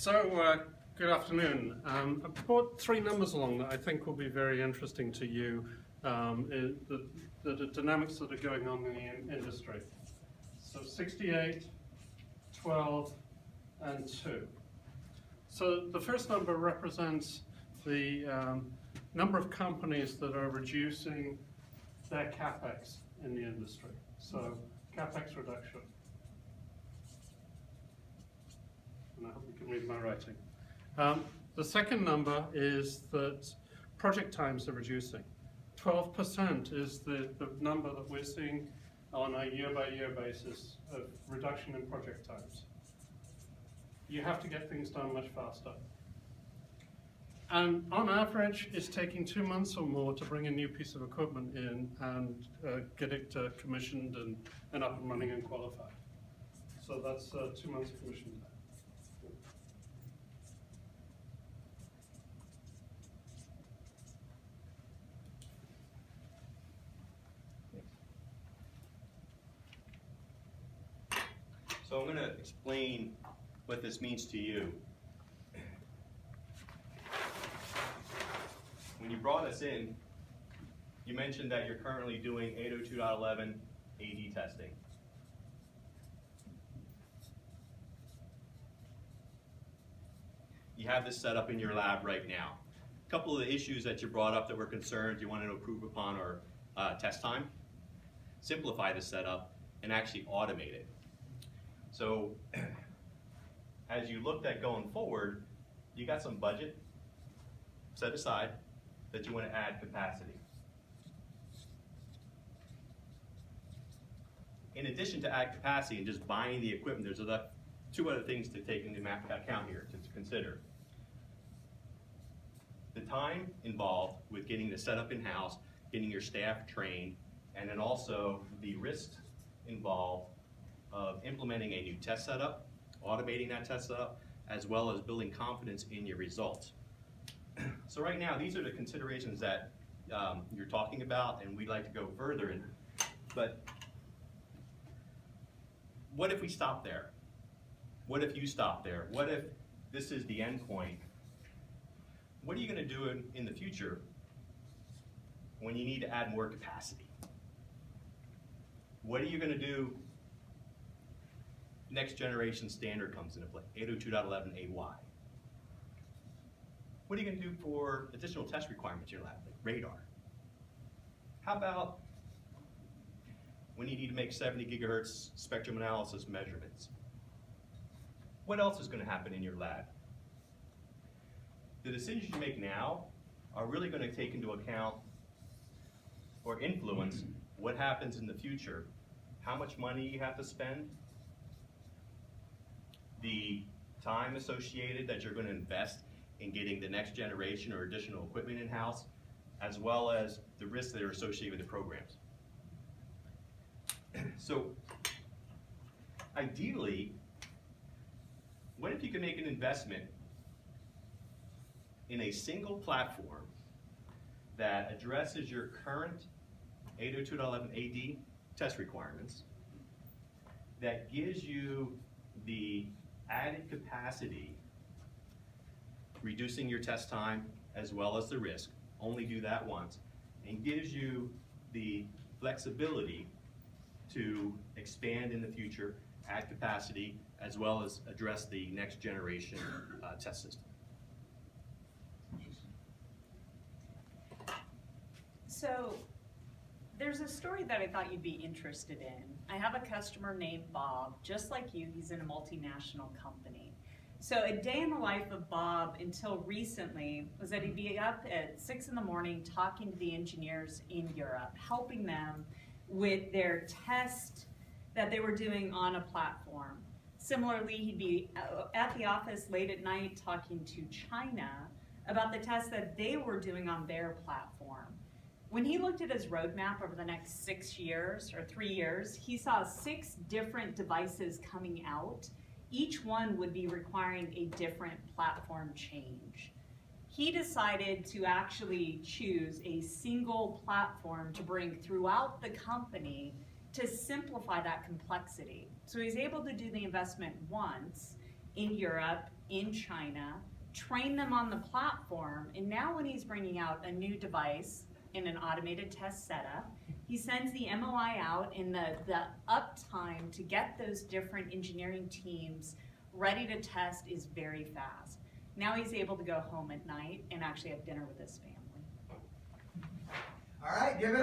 Good afternoon. I've brought three numbers along that I think will be very interesting to you, the dynamics that are going on in the industry. So 68, 12, and 2. So the first number represents the number of companies that are reducing their CapEx in the industry. So CapEx reduction. And I hope you can read my writing. The second number is that project times are reducing. 12% is the number that we're seeing on a year-by-year basis of reduction in project times. You have to get things done much faster. And on average, it's taking 2 months or more to bring a new piece of equipment in and get it commissioned and up and running and qualified. So that's 2 months of commission time. So I'm going to explain what this means to you. When you brought us in, you mentioned that you're currently doing 802.11 AD testing. You have this set up in your lab right now. A couple of the issues that you brought up that were concerns you wanted to improve upon are test time, simplify the setup, and actually automate it. So as you looked at going forward, you got some budget set aside that you want to add capacity. In addition to add capacity and just buying the equipment, there's two other things to take into account here to consider. The time involved with getting the setup in-house, getting your staff trained, and then also the risks involved of implementing a new test setup, automating that test setup, as well as building confidence in your results. So right now, these are the considerations that you're talking about, and we'd like to go further in. But what if we stop there? What if you stop there? What if this is the end point? What are you going to do in the future when you need to add more capacity? What are you going to do? Next generation standard comes into play, 802.11 AY. What are you going to do for additional test requirements in your lab, like radar? How about when you need to make 70 gigahertz spectrum analysis measurements? What else is going to happen in your lab? The decisions you make now are really going to take into account or influence what happens in the future, how much money you have to spend, the time associated that you're going to invest in getting the next generation or additional equipment in-house, as well as the risks that are associated with the programs. So ideally, what if you could make an investment in a single platform that addresses your current 802.11 AD test requirements, that gives you the added capacity, reducing your test time as well as the risk, only do that once, and gives you the flexibility to expand in the future, add capacity, as well as address the next generation test system. So there's a story that I thought you'd be interested in. I have a customer named Bob, just like you, he's in a multinational company. So a day in the life of Bob until recently was that he'd be up at 6 in the morning talking to the engineers in Europe, helping them with their test that they were doing on a platform. Similarly, he'd be at the office late at night talking to China about the tests that they were doing on their platform. When he looked at his roadmap over the next 6 years or 3 years, he saw 6 different devices coming out. Each one would be requiring a different platform change. He decided to actually choose a single platform to bring throughout the company to simplify that complexity. So he's able to do the investment once in Europe, in China, train them on the platform, and now when he's bringing out a new device in an automated test setup, he sends the MOI out, and the uptime to get those different engineering teams ready to test is very fast. Now he's able to go home at night and actually have dinner with his family. All right, give it